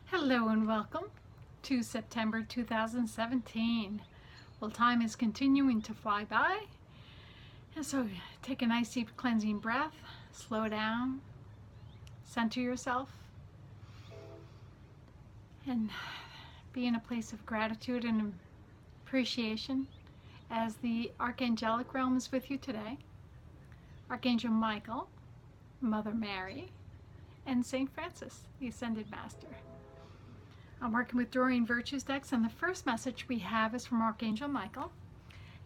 Hello and welcome to September 2017. Well, time is continuing to fly by, and so take a nice deep cleansing breath, slow down, center yourself, and be in a place of gratitude and appreciation as the Archangelic realm is with you today. Archangel Michael, Mother Mary, and St. Francis, the Ascended Master. I'm working with Doreen Virtues decks, and the first message we have is from Archangel Michael.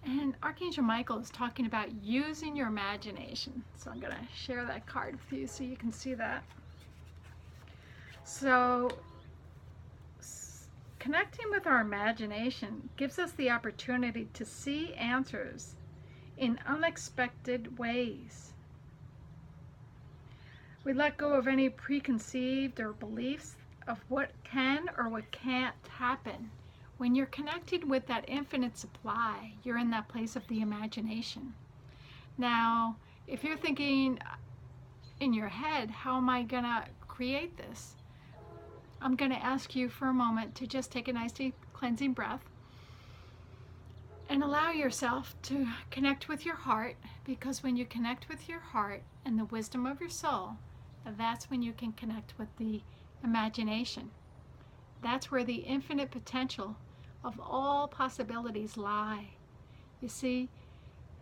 And Archangel Michael is talking about using your imagination. So I'm going to share that card with you so you can see that. So connecting with our imagination gives us the opportunity to see answers in unexpected ways. We let go of any preconceived or beliefs of what can or what can't happen. When you're connected with that infinite supply, you're in that place of the imagination. Now, if you're thinking in your head, how am I going to create this? I'm going to ask you for a moment to just take a nice deep cleansing breath and allow yourself to connect with your heart, because when you connect with your heart and the wisdom of your soul, that's when you can connect with the imagination. That's where the infinite potential of all possibilities lie. You see,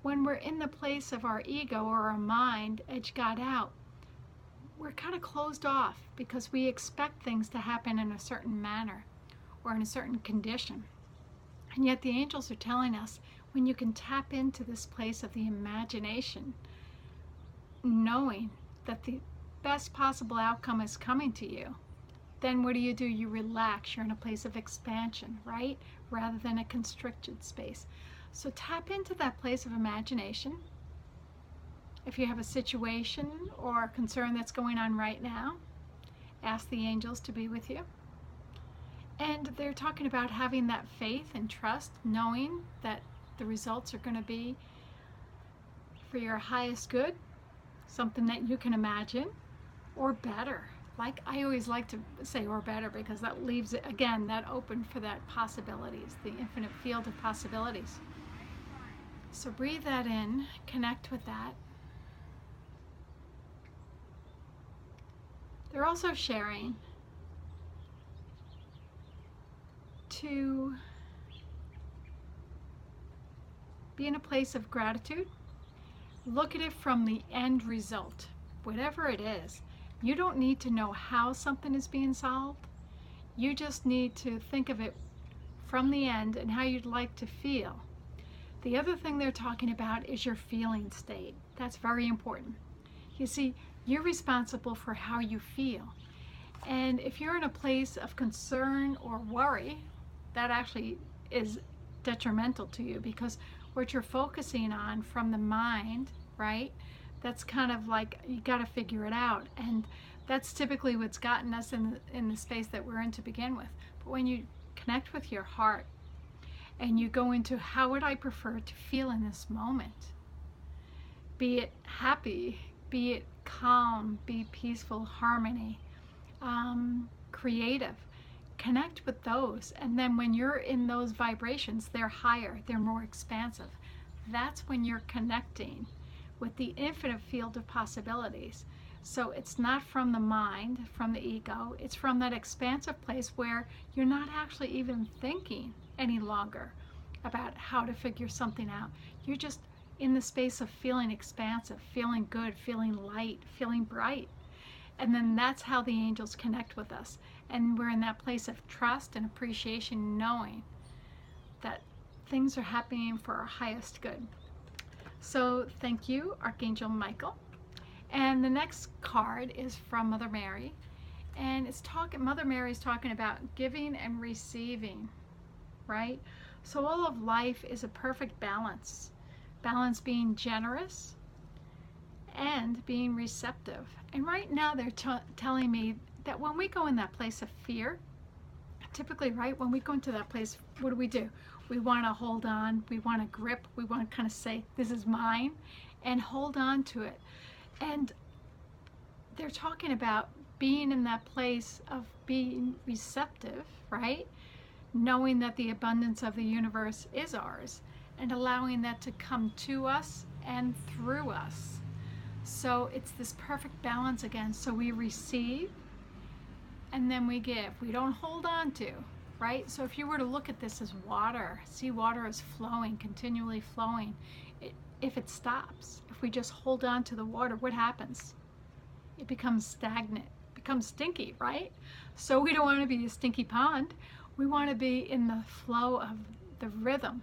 when we're in the place of our ego or our mind edge God out, we're kind of closed off because we expect things to happen in a certain manner or in a certain condition. And yet the angels are telling us, when you can tap into this place of the imagination, knowing that the best possible outcome is coming to you, then what do? You relax. You're in a place of expansion, right? Rather than a constricted space. So tap into that place of imagination. If you have a situation or a concern that's going on right now, ask the angels to be with you. And they're talking about having that faith and trust, knowing that the results are going to be for your highest good, something that you can imagine, or better. Like I always like to say or better, because that leaves it, again, that open for that possibilities, the infinite field of possibilities. So breathe that in, connect with that. They're also sharing to be in a place of gratitude. Look at it from the end result, whatever it is. You don't need to know how something is being solved. You just need to think of it from the end and how you'd like to feel. The other thing they're talking about is your feeling state. That's very important. You see, you're responsible for how you feel. And if you're in a place of concern or worry, that actually is detrimental to you, because what you're focusing on from the mind, right? That's kind of like, you got to figure it out. And that's typically what's gotten us in the space that we're in to begin with. But when you connect with your heart and you go into, how would I prefer to feel in this moment? Be it happy, be it calm, be peaceful, harmony, creative. Connect with those. And then when you're in those vibrations, they're higher, they're more expansive. That's when you're connecting with the infinite field of possibilities. So it's not from the mind, from the ego, it's from that expansive place where you're not actually even thinking any longer about how to figure something out. You're just in the space of feeling expansive, feeling good, feeling light, feeling bright. And then that's how the angels connect with us. And we're in that place of trust and appreciation, knowing that things are happening for our highest good. So thank you, Archangel Michael. And the next card is from Mother Mary. And Mother Mary is talking about giving and receiving, right? So all of life is a perfect balance. Balance being generous and being receptive. And right now they're telling me that when we go in that place of fear, typically, right, when we go into that place, what do? We want to hold on, we want to grip, we want to kind of say, this is mine, and hold on to it. And they're talking about being in that place of being receptive, right? Knowing that the abundance of the universe is ours and allowing that to come to us and through us. So it's this perfect balance again. So we receive and then we give. We don't hold on to, right? So if you were to look at this as water, see water is flowing, continually flowing. If it stops, if we just hold on to the water, what happens? It becomes stagnant, becomes stinky, right? So we don't want to be a stinky pond. We want to be in the flow of the rhythm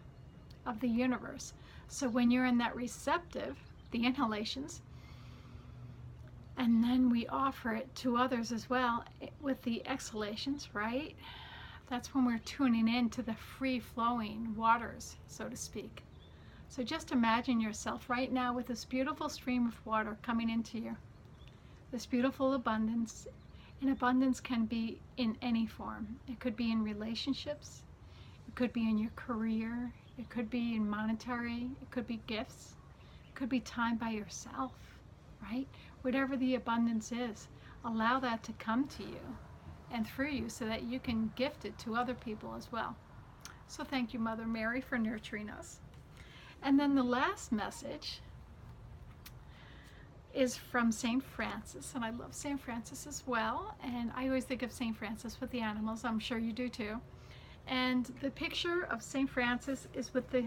of the universe. So when you're in that receptive, the inhalations, and then we offer it to others as well with the exhalations, right? That's when we're tuning in to the free-flowing waters, so to speak. So just imagine yourself right now with this beautiful stream of water coming into you. This beautiful abundance. And abundance can be in any form. It could be in relationships. It could be in your career. It could be in monetary. It could be gifts. It could be time by yourself, right? Whatever the abundance is, allow that to come to you and through you so that you can gift it to other people as well. So thank you, Mother Mary, for nurturing us. And then the last message is from St. Francis, and I love St. Francis as well, and I always think of St. Francis with the animals. I'm sure you do too. And the picture of St. Francis is with the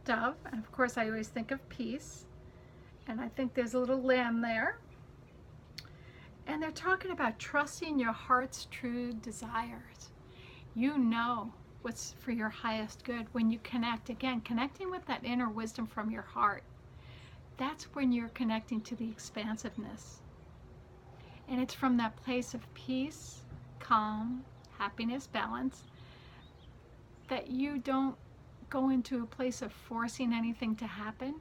dove, and of course I always think of peace, and I think there's a little lamb there. And they're talking about trusting your heart's true desires. You know what's for your highest good when you connect. Again, connecting with that inner wisdom from your heart. That's when you're connecting to the expansiveness. And it's from that place of peace, calm, happiness, balance, that you don't go into a place of forcing anything to happen.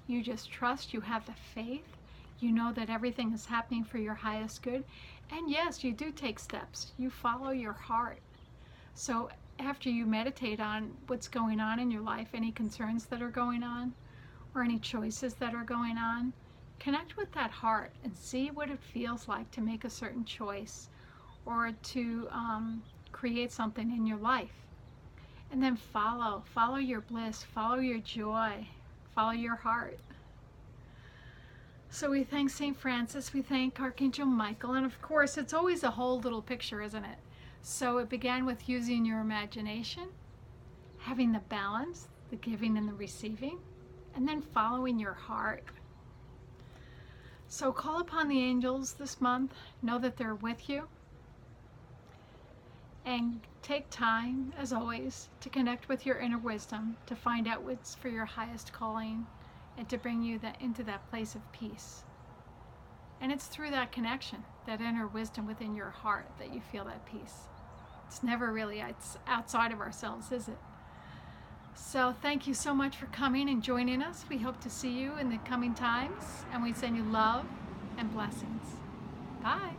You just trust, you have the faith, you know that everything is happening for your highest good. And yes, you do take steps. You follow your heart. So after you meditate on what's going on in your life, any concerns that are going on, or any choices that are going on, connect with that heart and see what it feels like to make a certain choice or to create something in your life. And then follow your bliss, follow your joy, follow your heart. So we thank St. Francis, we thank Archangel Michael, and of course it's always a whole little picture, isn't it? So it began with using your imagination, having the balance, the giving and the receiving, and then following your heart. So call upon the angels this month, know that they're with you, and take time, as always, to connect with your inner wisdom, to find out what's for your highest calling, and to bring you into that place of peace. And it's through that connection, that inner wisdom within your heart, that you feel that peace. It's never really outside of ourselves, is it? So thank you so much for coming and joining us. We hope to see you in the coming times, and we send you love and blessings. Bye.